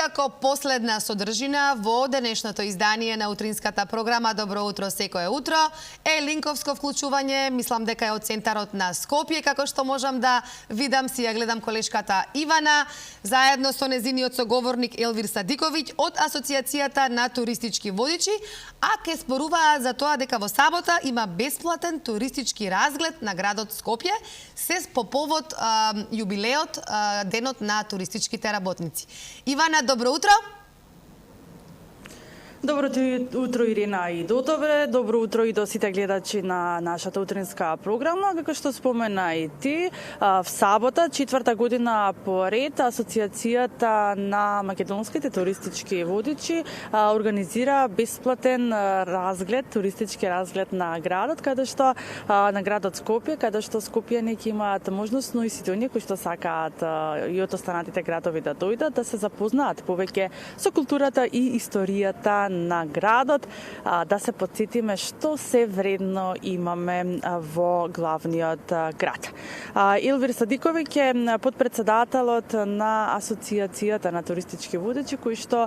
како последна содржина во денешното издание на утринската програма Добро утро секое утро е линковско вклучување, мислам дека е од центарот на Скопје, како што можам да видам, си ја гледам колешката Ивана, заедно со незиниот соговорник Елвир Садиковиќ од Асоциацијата на туристички водичи, а ке споруваат за тоа дека во сабота има бесплатен туристички разглед на градот Скопје, се по повод јубилеот, денот на туристичките работници. Ивана, добро утро! Добро утро, Ирина и до тебе. Добро утро и до сите гледачи на нашата утринска програма. Како што спомена и ти, в сабота, четврта година поред, Асоциацијата на македонските туристички водичи организира бесплатен разглед, туристички разглед на градот, каде што на градот Скопје, каде што скопјаните имаат можност, но и сите оние кои што сакаат и од останатите градови да дојдат, да се запознаат повеќе со културата и историјата на градот, да се потсетиме што се вредно имаме во главниот град. Елвир Садиковиќ е подпредседателот на Асоциацијата на туристички водичи, кој што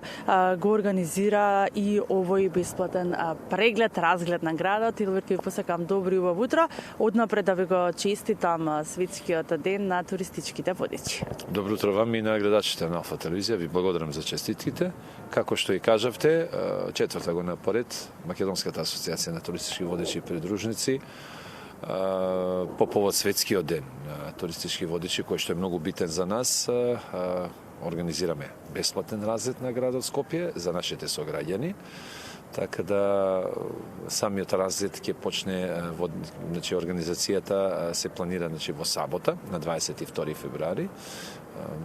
го организира и овој бесплатен преглед, разглед на градот. Елвир, ќе ви посакам добро и убаво утро. Однапред да ви го честитам светскиот ден на туристичките водичи. Добро утро вам и на гледачите на Алфа телевизија. Ви благодарам за честитките. Како што и кажавте, четврта година поред, Македонската асоциација на туристички водичи и придружници по повод светскиот ден на туристички водичи, кој што е многу битен за нас, организираме бесплатен разглед на градот Скопје за нашите сограѓани. Така да самиот разглед ќе почне, значи организацијата се планира во сабота на 22 февруари.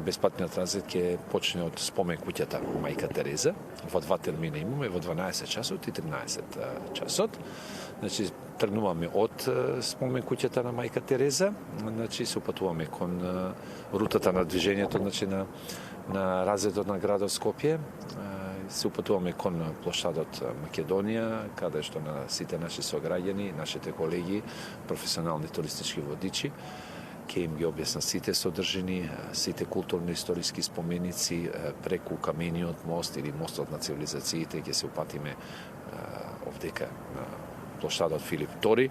Бесплатниот разглед ќе почне од спомен куќата Мајка Тереза. Во два термина имаме, во 12 часот и 13 часот. Значи, тргнуваме од спомен куќата на Мајка Тереза, значи се упатуваме кон рутата на движењето, значи на разгледот на градот Скопје. Се упатуваме кон площадот Македонија, каде што на сите наши сограѓани, нашите колеги, професионални туристички водичи, ќе им ги објаснат сите содржини, сите културно-историски споменици преку камениот мост или мостот на цивилизациите, ќе се упатиме овдека на площадот Филип II.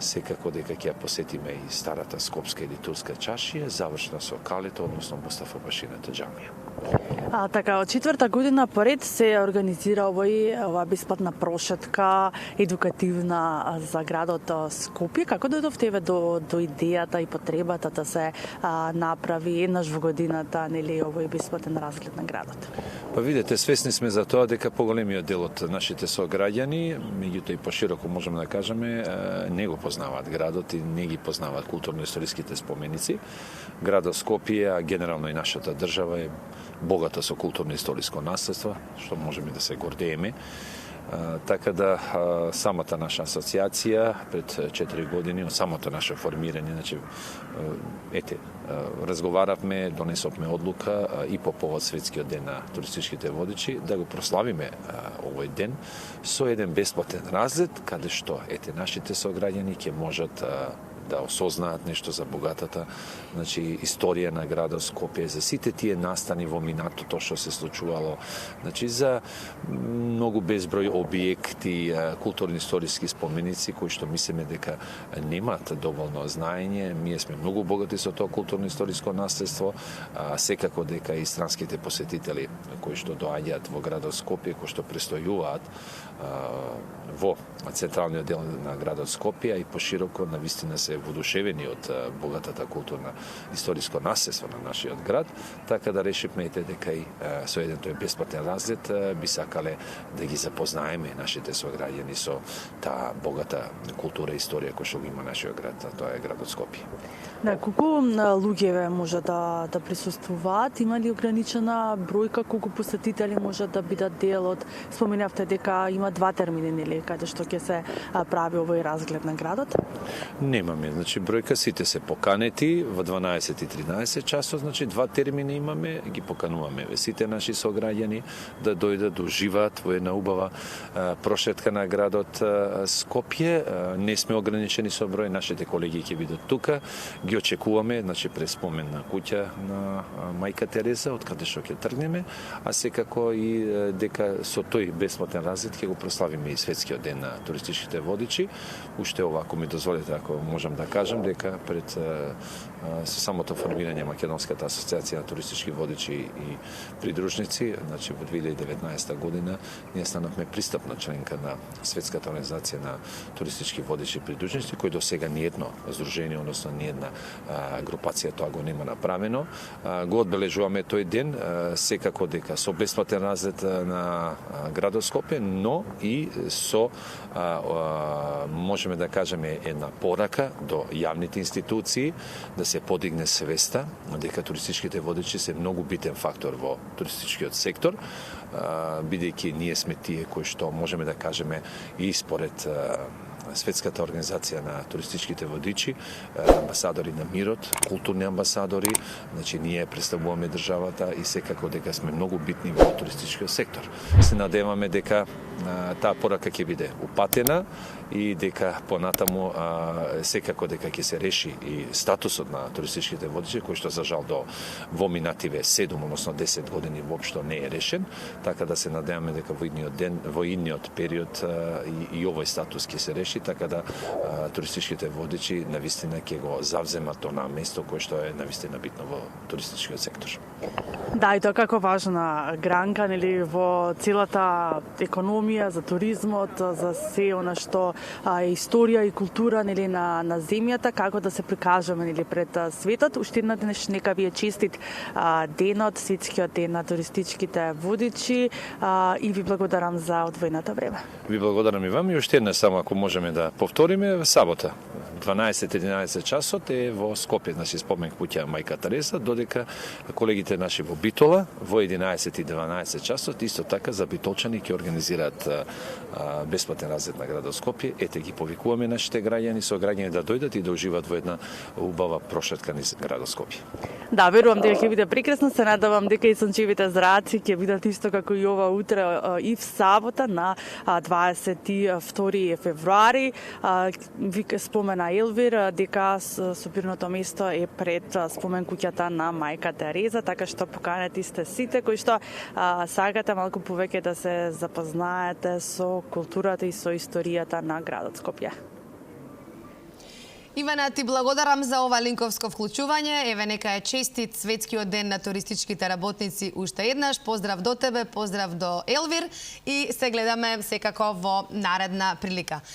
Секако дека ќе ја посетиме и старата скопска или турска чашија, завршна со Калето, односно Мустафа Башината џамија. Така, од четврта година поред се организира ова бесплатна прошетка едукативна за градот Скопје. Како дојдов тебе до идејата и потребата да се направи еднаш во годината, нели, овој бесплатен разглед на градот? Па видете, свесни сме за тоа дека поголемиот дел од нашите сограѓани, меѓутоа и пошироко можеме да кажеме, не го познаваат градот и не ги познаваат културно-историските споменици. Градот Скопје, а генерално и нашата држава е богата со културно-историско наследство, што можеме да се гордееме. Така да самата наша асоциација пред 4 години, од самото наше формирање, значи разговаравме, донесовме одлука и по повод светскиот ден на туристичките водичи да го прославиме овој ден со еден бесплатен разглед, каде што нашите сограѓани ќе можат да осознаат нешто за богатата, значи, историја на градот Скопје, за сите тие настани во минатото што се случувало, значи, за многу безброј објекти, културно-историски споменици кои што мислиме дека немаат доволно знаење. Ние сме многу богати со тоа културно-историско наследство, секако дека и странските посетители кои што доаѓаат во градот Скопје, кои што престојуваат во централниот дел на градот Скопје и пошироко навистина се воодушевени од богатата културна историско наследство на нашиот град, така да решивме дека и со еден тој бесплатен разглед би сакале да ги запознаеме нашите сограѓани со таа богата култура и историја која што го има нашиот град, а тоа е градот Скопје. Да, колку луѓе може да присуствуваат? Има ли ограничена бројка колку посетители може да бидат дел од? Споменавте дека има два термини, нели, каде што ќе се прави овој разглед на градот? Немаме имаме. Значи бројка сите се поканети во 12 и 13 часот, значи два термини имаме, ги покануваме сите наши сограѓани да дојдат да уживаат во една убава прошетка на градот Скопје. Не сме ограничени со број, нашите колеги ќе бидат тука. Ги очекуваме, значи пред спомен на куќа на мајка Тереза, од каде што ќе тргнеме, а секако и дека со тој бесплатен разред ќе го прославиме и светскиот ден на туристичките водичи. Уште ова, ако ми дозволите, ако можам да кажам, дека пред со самото формирање Македонската асоциација на туристички водичи и придружници, значи во 2019 година, ние станавме пристапна членка на Светската организација на туристички водичи и придружници, кој до сега ни едно здружение, односно ни една групација тоа го нема направено. Го одбележуваме тој ден, секако дека со бесплатен разред на градот Скопје, но и со можеме да кажеме една порака до јавните институции да се подигне свеста дека туристичките водичи се многу битен фактор во туристичкиот сектор, бидејќи ние сме тие кои што можеме да кажеме и според Светската организација на туристичките водичи, амбасадори на мирот, културни амбасадори, значи ние представуваме државата и секако дека сме многу битни во туристичкиот сектор. Се надеваме дека таа порака ќе биде упатена и дека понатаму секако дека ќе се реши и статусот на туристичките водичи, кој што за жал до во минативе 7, односно 10 години воопшто не е решен, така да се надеваме дека во идниот период и овој статус ќе се реши, така да туристичките водичи навистина ќе го завземат она место кое што е навистина битно во туристичкиот сектор. Да, и тоа како важна гранка, нели, во целата економија, за туризмот, за се она што е историја и култура, нели, на земјата, како да се прикажеме, нели, пред светот. Уште еднаш нека ви е честит денот, светскиот ден на туристичките водичи и ви благодарам за одвоеното време. Ви благодарам и вам и уште една само ако можеме да повториме, сабота 12-11 часот е во Скопје, значи спомен куќа мајка Тереза, додека колегите наши во Битола во 11 и 12 часот исто така за битолчани ќе организираат бесплатен разред на градот Скопје. Ете ги повикуваме нашите граѓани, со граѓани да дојдат и да уживаат во една убава прошетка низ градот Скопје. Да, верувам дека ќе биде прекрасно, се надевам дека и сончевите зраци ќе бидат исто како и ова утре и в сабота на 22 февруари. Вика спомена Елвир дека собирното место е пред спомен куќата на мајка Тереза, така што поканети сте сите кои што сакате малку повеќе да се запознаете со културата и со историјата на градот Скопје. Ивана, ти благодарам за ова линковско вклучување. Еве нека е честит светскиот ден на туристичките работници уште еднаш. Поздрав до тебе, поздрав до Елвир и се гледаме секако во наредна прилика.